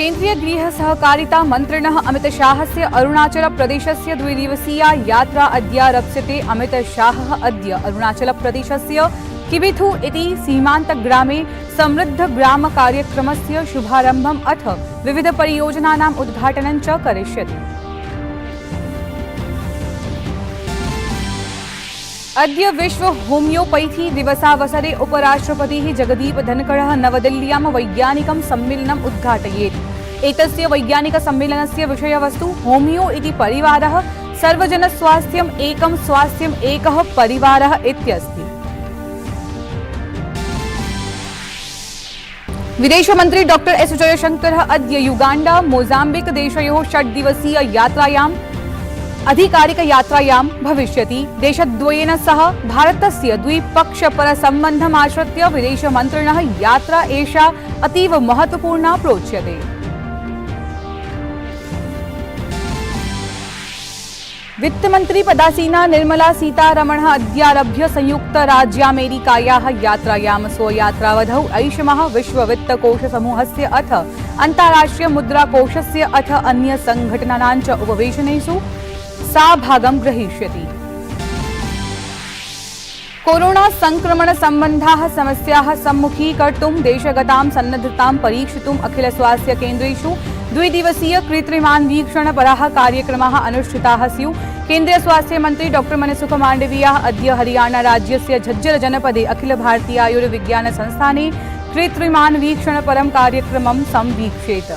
केन्द्रीय गृह सहकारिता मन्त्रिणः अमित शाहस्य अरुणाचल प्रदेशस्य द्विदिवसीया यात्रा अद्यारप्स्यते। अमित शाहः अद्य अरुणाचल प्रदेशस्य किबिथु इति सीमान्तग्रामे समृद्ध ग्राम कार्यक्रमस्य शुभारम्भम् अथ विविध परियोजनानाम् उद्घाटनं च करिष्यति। अद्य विश्व होमियोपैथी दिवसावसरे उपराष्ट्रपतिः जगदीप धनखडः नवदिल्ल्यां वैज्ञानिकं सम्मेलनम् उद्घाटयेत्। एतस्य वैज्ञानिकसम्मेलनस्य विषयवस्तु होमियो इति परिवारः सर्वजनस्वास्थ्यम् एकं स्वास्थ्यम् एकः परिवारः इत्यस्ति। विदेशमन्त्री डॉ एस जयशंकरः अद्य युगाण्डा मोजाम्बिक देशयोः 6 दिवसीय यात्रायाम् अधिकारिकयात्रायां भविष्यति। देशद्वयेन सह भारतस्य द्विपक्षपरसम्बन्धमाश्रित्य विदेशमन्त्रिणः यात्रा एषा अतीव महत्वपूर्णा प्रोच्यते। वित्तमन्त्री पदासीना निर्मला सीतारमणः अद्यारभ्य संयुक्तराज्यामेरिकायाः यात्रायां स्वयात्रावधौ ऐषमः विश्ववित्तकोषसमूहस्य अथ अन्ताराष्ट्रिय मुद्राकोषस्य अथ अन्य संघटनानां च उपवेशनेषु सा भागं ग्रहीष्यति। कोरोना संक्रमण सम्बन्धाः समस्याः सम्मुखीकर्तुं देशगतां सन्नद्धतां परीक्षितुम् अखिल स्वास्थ्य केन्द्रेषु द्विदिवसीय कृत्रिमान्वीक्षणपराः कार्यक्रमाः अनुष्ठिताः स्युः। केन्द्रीय स्वास्थ्य मंत्री डॉ मनसुख मांडविया अद्य हरियाणा राज्यस्य झज्जर जनपदे अखिल भारतीय आयुर्विज्ञान संस्थाने कृत्रिमान्वीक्षणपरं कार्यक्रमं संवीक्षेत।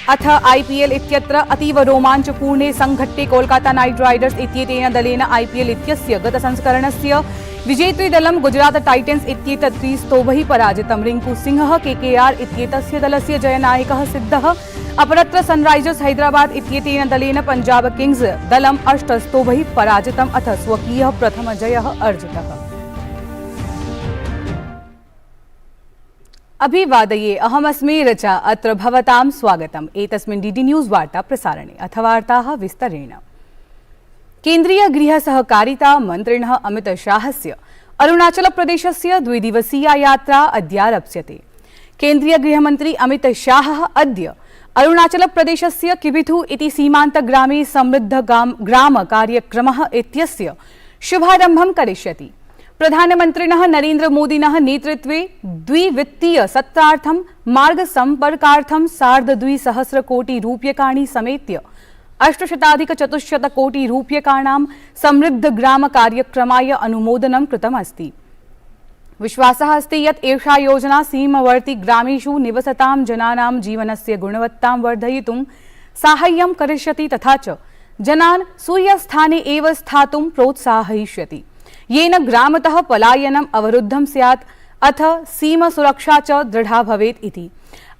अथ आईपीएल इत्यत्र अतीव रोमाञ्चपूर्णे संघट्टे कोलकाता नाइट राइडर्स इत्येतेन दलेन आईपीएल इत्यस्य गतसंस्करणस्य विजेतृ दलं गुजरात टाइटन्स इत्येतत् 3 स्तोभैः पराजितम्। रिंकू सिंहः केकेआर इत्येतस्य दलस्य जयनायकः सिद्धः। अपरत्र सनराइजर्स हैदराबाद इत्येतेन दलेन पंजाब किंग्स दलम् 8 स्तोभैः पराजितम् अथ स्वकीयः प्रथमजयः अर्जितः। अभिवादये, अहमस्मि ऋचा, अत्र भवतां स्वागतम्। एतस्मिन् डीडी न्यूज़ वार्ता प्रसारणे अथ वार्ताः विस्तरेण। केन्द्रीय गृह सहकारिता मन्त्रिणः अमित शाहस्य अरुणाचल प्रदेशस्य द्विदिवसीया यात्रा अद्यारप्स्यते। केन्द्रीय गृहमन्त्री अमित शाहः अद्य अरुणाचल प्रदेशस्य किबिथु इति सीमान्तग्रामे समृद्ध ग्राम कार्यक्रमः इत्यस्य शुभारम्भं करिष्यति। प्रधानमन्त्रिणः नरेन्द्र मोदिनः नेतृत्वे द्विवित्तीय सत्रार्थं मार्ग सम्पर्कार्थं 2,500 कोटि रूप्यकाणि समेत्य 800 कोटि रूप्यकाणां समृद्ध ग्राम कार्यक्रमाय अनुमोदनं कृतमस्ति। विश्वासः अस्ति यत् एषा योजना सीमवर्ती ग्रामेषु निवसतां जनानां जीवनस्य गुणवत्तां वर्धयितुं साहाय्यं करिष्यति तथा च जनान् स्वीयस्थाने एव स्थातुं प्रोत्साहयिष्यति, येन ग्रामतः पलायनम् अवरुद्धं स्यात् अथ सीमसुरक्षा च दृढा भवेत् इति।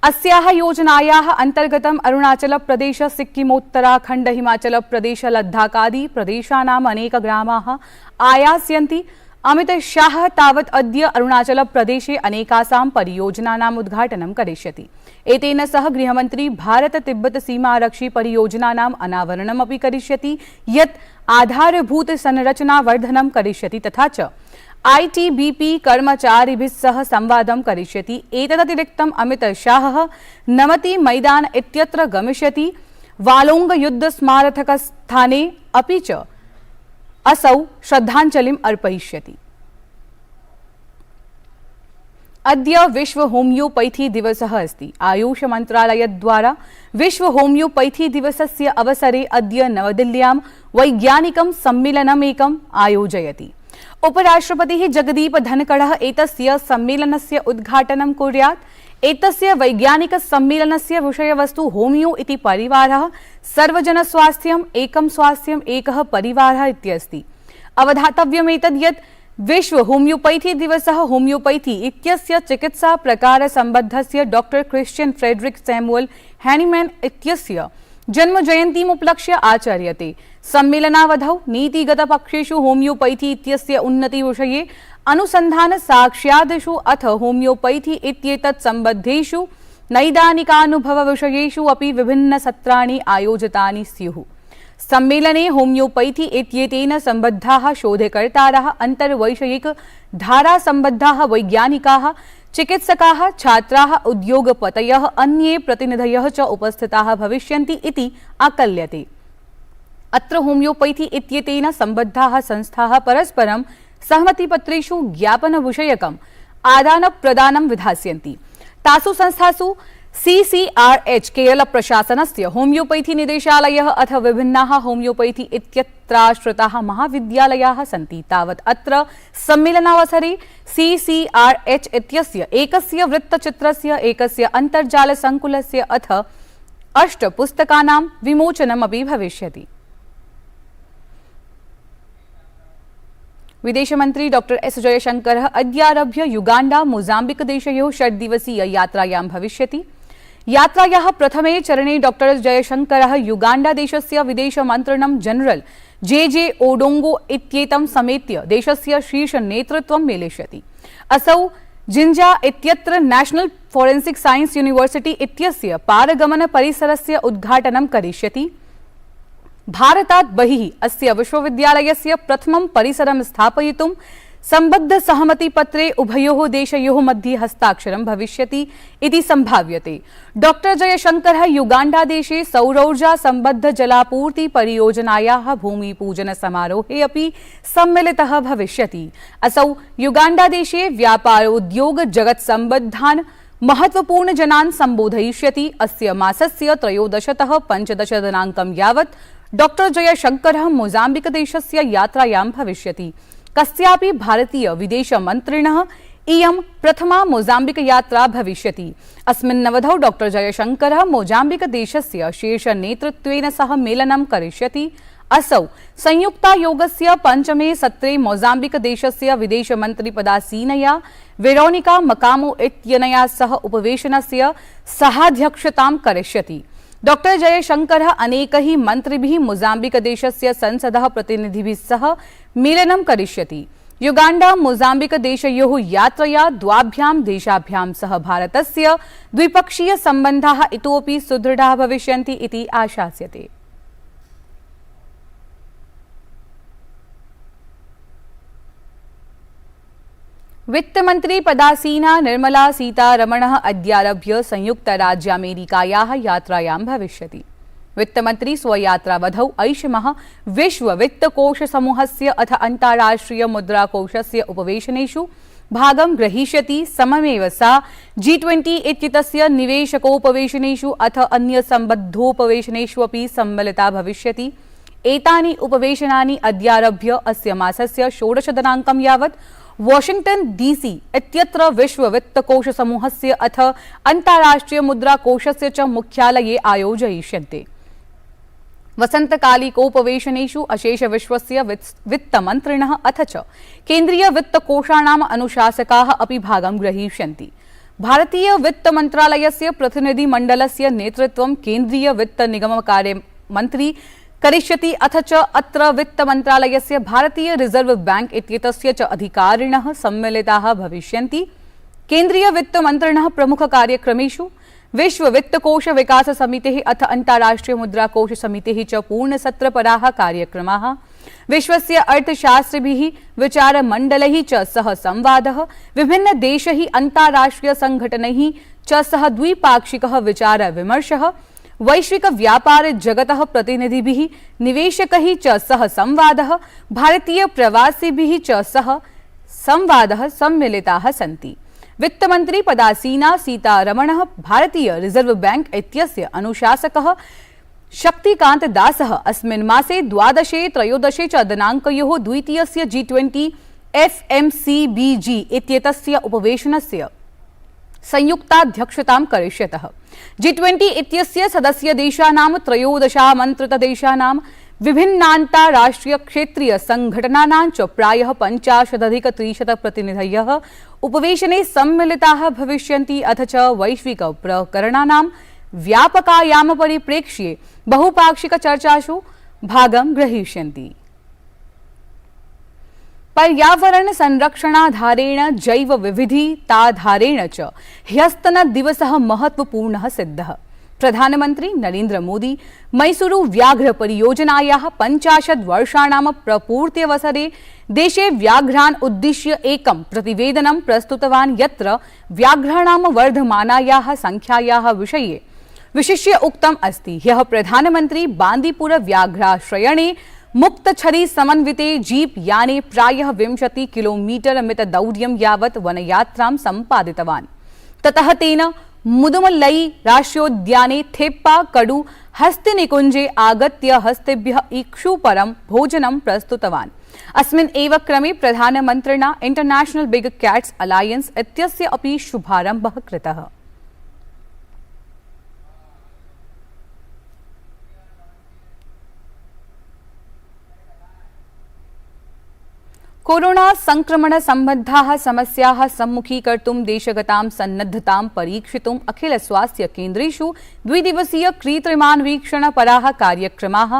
अस्याः योजनायाः अन्तर्गतम् अरुणाचल प्रदेश, सिक्किमोत्तराखण्ड, हिमाचल प्रदेश, लद्दाखादि प्रदेशानाम् अनेक ग्रामाः आयास्यन्ति। अमित शाह तावत् अद्य अरुणाचल प्रदेशे अनेकासां परियोजनानाम् उद्घाटनं करिष्यति। एतेन सह गृहमन्त्री भारत तिब्बत सीमारक्षि परियोजनानाम् अनावरणमपि करिष्यति, यत् आधारभूत संरचना वर्धनं करिष्यति तथा च आईटीबीपी कर्मचारिभिः सह संवादं करिष्यति। एतदतिरिक्तम् अमित शाहः नमति मैदान इत्यत्र गमिष्यति। वालोंग युद्ध स्मारकस्थाने अपि च असौ श्रद्धाञ्जलिम् अर्पयिष्यति। अद्य विश्व होमियोपैथी दिवसः अस्ति। आयुष मन्त्रालयद्वारा विश्व होमियोपैथी दिवसस्य अवसरे अद्य नवदिल्ल्यां वैज्ञानिकं सम्मेलनमेकम् आयोजयति। उपराष्ट्रपतिः जगदीप धनखडः एतस्य सम्मेलनस्य उद्घाटनं कुर्यात्। एतस्य वैज्ञानिकसम्मेलनस्य विषयवस्तु होमियो इति परिवारः सर्वजनस्वास्थ्यम् एकं स्वास्थ्यम् एकः परिवारः इत्यस्ति। अवधातव्यमेतद् यत् विश्व होमियोपैथी दिवसः होमियोपैथी इत्यस्य चिकित्सा प्रकार सम्बद्धस्य डॉ क्रिश्चियन फ्रेडरिक सैमुअल हैनीमैन इत्यस्य जन्म जयन्तीम् उपलक्ष्य आचर्यते। सम्मेलनावधौ नीतिगतपक्षेषु होमियोपैथी इत्यस्य उन्नति विषये अनुसंधान साक्ष्यादिषु अथ होमियोपैथी इत्येतत् सम्बद्धेषु नैदानिकानुभव विषयेषु अपि विभिन्न सत्राणि आयोजितानि स्युः। सम्मेलने होमियोपैथी इत्येतेन सम्बद्धाः शोधकर्तारः, अन्तर्वैषयिक धारा सम्बद्धाः वैज्ञानिकाः, चिकित्सकाः, छात्राः, उद्योगपतयः, अन्ये प्रतिनिधयः च उपस्थिताः भविष्यन्ति इति आकल्यते। अत्र होमियोपैथी इत्येतेन सम्बद्धाः संस्थाः परस्परं सहमतिपत्रेषु ज्ञापनविषयकम् आदानप्रदानं विधास्यन्ति। तासु संस्थासु CCRH केरलप्रशासनस्य होमियोपैथी निदेशालयः अथ विभिन्नाः होमियोपैथी इत्यत्राश्रिताः महाविद्यालयाः सन्ति। तावत् अत्र सम्मेलनावसरे CCRH इत्यस्य एकस्य वृत्तचित्रस्य, एकस्य अन्तर्जालसङ्कुलस्य अथ 8 पुस्तकानां विमोचनमपि भविष्यति। विदेशमन्त्री डॉ एस जयशंकरः अद्यारभ्य युगाण्डा, मोजाम्बिक देशयोः 6 दिवसीय यात्रायां भविष्यति। यात्रायाः प्रथमे चरणे डॉ जयशंकरः युगाण्डा देशस्य विदेशमन्त्रिणं जनरल JJ ओडोंगो इत्येतं समेत्य देशस्य शीर्षनेतृत्वं मेलिष्यति। असौ जिन्जा इत्यत्र नेशनल फोरेंसिक साइंस यूनिवर्सिटी इत्यस्य पारगमन परिसरस्य उद्घाटनं करिष्यति। भारतात् बहिः अस्य विश्वविद्यालयस्य प्रथमं परिसरं स्थापयितुं सम्बद्धसहमतिपत्रे उभयोः देशयोः मध्ये हस्ताक्षरं भविष्यति इति सम्भाव्यते। डॉ जयशंकरः युगाण्डादेशे सौरोर्जा सम्बद्ध जलापूर्ति परियोजनायाः भूमिपूजन समारोहे अपि सम्मिलितः भविष्यति। असौ युगाण्डादेशे व्यापारोद्योग जगत् सम्बद्धान् महत्वपूर्ण जनान् सम्बोधयिष्यति। अस्य मासस्य 13तः 15 दिनाङ्कं यावत् डॉ जयशंकरः मोजाम्बिक देशस्य यात्रायां भविष्यति। कस्यापि भारतीय विदेशमन्त्रिणः इयं प्रथमा मोजाम्बिक यात्रा भविष्यति। अस्मिन्नवधौ डॉ जयशंकरः मोजाम्बिक देशस्य शीर्षनेतृत्वेन सह मेलनं करिष्यति। असौ संयुक्तायोगस्य 5मे सत्रे मोजाम्बिक देशस्य विदेशमन्त्रिपदासीनया वेरोनिका मकामो इत्यनया सह उपवेशनस्य सहाध्यक्षतां करिष्यति। डॉ जयशंकरः अनेकैः मन्त्रिभिः मोजाम्बिक देशस्य संसदः प्रतिनिधिभिः सह मेलनं करिष्यति। युगाण्डा मोजाम्बिक देशयोः यात्रया द्वाभ्यां देशाभ्यां सह भारतस्य द्विपक्षीय सम्बन्धाः इतोपि सुदृढाः भविष्यन्ति इति आशास्यते। वित्तमन्त्री पदासीना निर्मला सीतारमणः अद्यारभ्य संयुक्तराज्यामेरिकायाः यात्रायां भविष्यति। वित्तमन्त्री स्वयात्रावधौ ऐषमः विश्ववित्तकोशसमूहस्य अथ अन्ताराष्ट्रिय मुद्राकोषस्य उपवेशनेषु भागं ग्रहीष्यति। सममेव सा G20 इत्येतस्य निवेशकोपवेशनेषु अथ अन्यसम्बद्धोपवेशनेषु अपि सम्मिलिता भविष्यति। एतानि उपवेशनानि अद्यारभ्य अस्य मासस्य 16 दिनाङ्कं यावत् वाशिंगटन DC इत्यत्र विश्ववित्तकोशसमूहस्य अथ अन्ताराष्ट्रिय मुद्राकोषस्य च मुख्यालये आयोजयिष्यन्ते। वसन्तकालिकोपवेशनेषु अशेष विश्वस्य वित्तमन्त्रिणः अथ च केन्द्रीय वित्तकोषाणाम् अनुशासकाः अपि भागं ग्रहीष्यन्ति। भारतीय वित्तमन्त्रालयस्य प्रतिनिधिमण्डलस्य नेतृत्वं केन्द्रीय वित्त निगम कार्यमन्त्री करिष्यति। अथ च अत्र वित्तमन्त्रालयस्य भारतीय रिजर्व बैंक इत्येतस्य च अधिकारिणः सम्मिलिताः भविष्यन्ति। केन्द्रीय वित्तमन्त्रिणः प्रमुखकार्यक्रमेषु विश्व वित्तकोश विकास समितेः अथ अन्ताराष्ट्रिय मुद्राकोष समितेः च पूर्णसत्रपराः कार्यक्रमाः, विश्वस्य अर्थशास्त्रिभिः विचारमण्डलैः च सह संवादः, विभिन्नदेशैः अन्ताराष्ट्रिय संघटनैः च सह द्विपाक्षिकः विचारविमर्शः, वैश्विक व्यापार जगतः प्रतिनिधिभिः निवेशकैः च सह संवादः, भारतीय प्रवासिभिः च सह संवादः सम्मिलिताः सन्ति। वित्तमन्त्री पदासीना सीतारमणः भारतीय रिजर्व बैंक इत्यस्य अनुशासकः शक्तिकांत दासः अस्मिन् मासे 12-13 च दिनाङ्कयोः द्वितीयस्य G20 FMCBG इत्येतस्य उपवेशनस्य संयुक्ताध्यक्षतां करिष्यतः। G20 इत्यस्य सदस्यदेशानां 13 आमन्त्रितदेशानां विभिन्नान्ताराष्ट्रिय क्षेत्रीय संघटनानां च प्रायः 50-300 प्रतिनिधयः उपवेशने सम्मिलिताः भविष्यन्ति। अथ च वैश्विक प्रकरणानां व्यापकायाम परिप्रेक्ष्ये बहुपाक्षिक चर्चासु भागं ग्रहीष्यन्ति। पर्यावरण संरक्षणाधारेण जैव विविधताधारेण च ह्यस्तन दिवसः महत्वपूर्णः सिद्धः। प्रधानमंत्री नरेंद्र मोदी मैसूरु व्याघ्र परियोजनायाः 50 वर्षाणां प्रपूर्त्यवसरे देशे व्याघ्रान् उद्दिश्य एकं प्रतिवेदनं प्रस्तुतवान्, यत्र व्याघ्राणां वर्धमानायाः संख्यायाः विषये विशिष्य उक्तम् अस्ति। ह्यः प्रधानमंत्री बांदीपुर व्याघ्राश्रयणे मुक्तछरी समन्विते जीप याने प्रायः 20 किलोमीटर मितदौर्यं यावत् वनयात्रां सम्पादितवान्। ततः तेन मुदुमल्लई राष्ट्रोद्याने थेप्पा कडु हस्तिनिकुञ्जे आगत्य हस्तेभ्यः इक्षुपरं भोजनं प्रस्तुतवान्। अस्मिन् एव क्रमे प्रधानमन्त्रिणा इंटरनेशनल बिग कैट्स अलायंस इत्यस्य अपि शुभारम्भः कृतः। कोरोना संक्रमण सम्बद्धाः समस्याः सम्मुखीकर्तुं देशगतां सन्नद्धतां परीक्षितुं अखिल स्वास्थ्य केन्द्रेषु द्विदिवसीय कृत्रिमान्वीक्षणपराः कार्यक्रमाः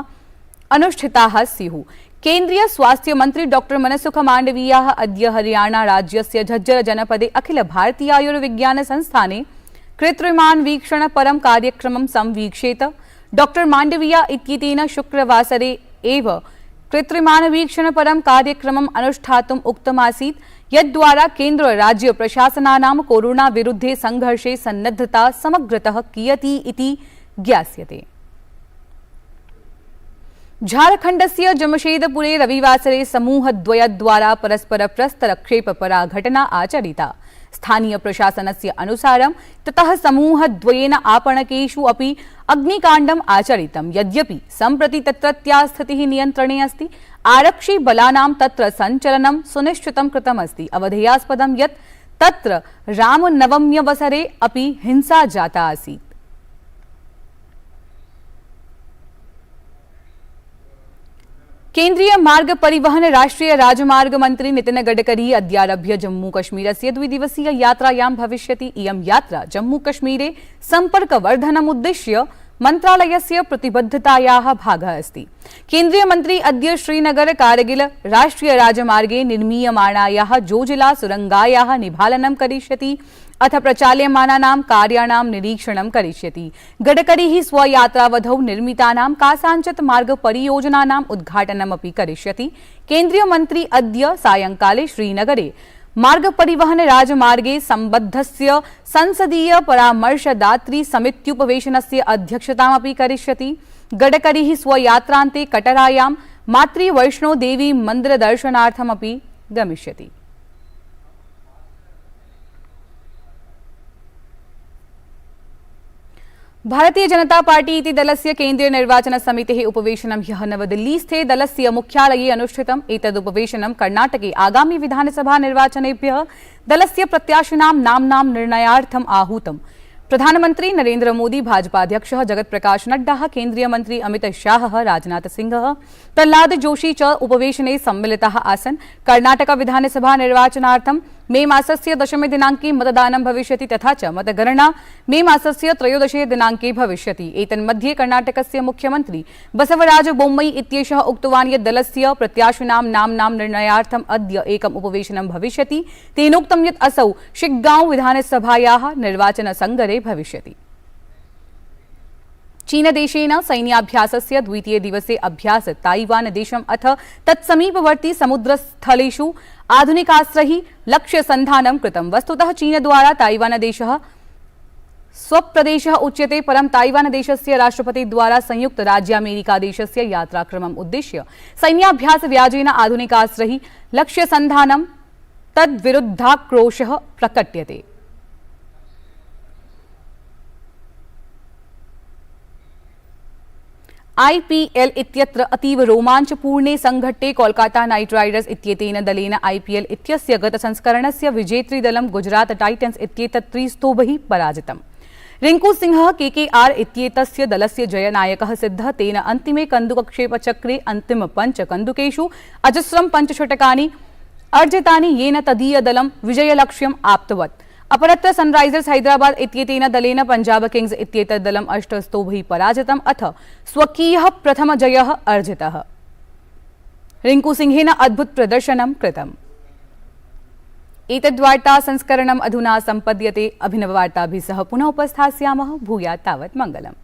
अनुष्ठिताः स्युः। केन्द्रीय स्वास्थ्य मंत्री डॉक्टर मनसुख मांडवीयाः अद्य हरियाणा राज्यस्य झज्जर जनपदे अखिल भारतीय आयुर्विज्ञान संस्थाने कृत्रिमान्वीक्षणपरं कार्यक्रमं संवीक्षेत। डॉक्टर मांडवीया इत्येतेन शुक्रवासरे एव कृत्रिमान्वीक्षणपरं कार्यक्रमम् अनुष्ठातुम् उक्तमासीत्, यद्द्वारा केन्द्र राज्य प्रशासनानां कोरोना विरुद्धे संघर्षे सन्नद्धता समग्रतः कियती इति ज्ञास्यते। झारखण्डस्य जमशेदपुरे रविवासरे समूहद्वयद्वारा परस्पर प्रस्तरक्षेपपरा घटना आचरिता। स्थानीय प्रशासनस्य अनुसारं ततः समूहद्वयेन आपणकेषु अपि अग्निकाण्डम् आचरितम्। यद्यपि सम्प्रति तत्रत्या स्थितिः नियन्त्रणे अस्ति, आरक्षि बलानां तत्र सञ्चलनं सुनिश्चितं कृतमस्ति। अवधेयास्पदं यत् तत्र रामनवम्यवसरे अपि हिंसा जाता आसीत्। केन्द्रीय मार्ग परिवहन राष्ट्रीय राजमार्ग मंत्री नितिन गडकरी अद्यारभ्य जम्मू कश्मीरस्य द्विदिवसीय यात्रायां भविष्यति। इयं यात्रा जम्मू कश्मीरे सम्पर्कवर्धनमुद्दिश्य मन्त्रालयस्य प्रतिबद्धतायाः भागः अस्ति। केन्द्रीय मन्त्री अद्य श्रीनगर कारगिल राष्ट्रीय राजमार्गे निर्मीयमाणायाः जोजिला सुरंगायाः निभालनं करिष्यति अथ प्रचाल्यमानानां कार्याणां निरीक्षणं करिष्यति। गडकरी स्वयात्रावधौ निर्मितानां कासाञ्चित् मार्ग परियोजनानाम् उद्घाटनमपि करिष्यति। केन्द्रीय मन्त्री अद्य सायंकाले श्रीनगरे मार्ग परिवहन राजमार्गे सम्बद्धस्य संसदीय परामर्शदात्री समित्युपवेशनस्य अध्यक्षतामपि करिष्यति। गडकरी स्वयात्रान्ते कटरायां मातृवैष्णो देवी मन्दिरदर्शनार्थमपि गमिष्यति। भारतीय जनता पार्टी इति दलस्य केन्द्रीय निर्वाचन समितेः उपवेशनं ह्यः नवदिल्लीस्थे दलस्य मुख्यालये अनुष्ठितम्। एतदुपवेशनं कर्णाटके आगामि विधानसभा निर्वाचनेभ्यः दलस्य प्रत्याशिनां नाम्नां निर्णयार्थम् आहूतम्। प्रधानमंत्री नरेंद्र मोदी, भाजपाध्यक्षः जगत प्रकाश नड्डा, केन्द्रीय मंत्री अमित शाहः, राजनाथ सिंहः, प्रह्लाद जोशी च उपवेशने सम्मिलिताः आसन्। कर्णाटक विधानसभा निर्वाचनार्थं मे मासस्य 10 दिनाङ्के मतदानं भविष्यति तथा च मतगणना मे मासस्य 13 दिनाङ्के भविष्यति। एतन्मध्ये कर्णाटकस्य मुख्यमंत्री बसवराज बोम्मई इत्येषः उक्तवान् यत् दलस्य प्रत्याशिनां नाम्नां निर्णयार्थम् अद्य एकम् उपवेशनं भविष्यति। तेनोक्तं यत् असौ शिग्गांव विधानसभायाः निर्वाचनसङ्गरे भविष्यति। चीनदेशेन सैन्याभ्यासस्य द्वितीय दिवसे अभ्यास ताइवान देशम् अथ तत्समीपवर्ती समुद्रस्थलेषु आधुनिकास्त्रैः लक्ष्यसन्धानं कृतम्। वस्तुतः चीनद्वारा ताइवान देशः स्वप्रदेशः उच्यते, परं ताइवान देशस्य राष्ट्रपतिद्वारा संयुक्त राज्य अमेरिका देशस्य यात्राक्रमम् उद्दिश्य सैन्याभ्यास व्याजेन आधुनिकास्त्रैः लक्ष्यसन्धानं तद्विरुद्धाक्रोशः प्रकट्यते। आईपीएल इत्यत्र अतीव रोमाञ्चपूर्णे संघट्टे कोलकाता नाइट राइडर्स इत्येतेन दलेन आईपीएल इत्यस्य गतसंस्करणस्य विजेतृ दलं गुजरात टाइटन्स इत्येतत् 3 स्तोभैः पराजितम्। रिंकू सिंहः केकेआर इत्येतस्य दलस्य जयनायकः सिद्धः। तेन अन्तिमे कन्दुकक्षेपचक्रे अन्तिम 5 कन्दुकेषु अजस्रं 5 षटकानि अर्जितानि, येन तदीयदलं विजयलक्ष्यम् आप्तवत्। अपरत्र सनराइजर्स हैदराबाद इत्येतेन दलेन पंजाब किंग्स इत्येतत् दलं 8 स्तोभैः पराजितम् अथ स्वकीयः प्रथम जयः अर्जितः। रिंकू सिंहेन अद्भुत प्रदर्शनं कृतम्। एतद्वार्ता संस्करणम् अधुना सम्पद्यते। अभिनववार्ताभिः सह पुनः उपस्थास्यामः। भूयात् तावत् मङ्गलम्।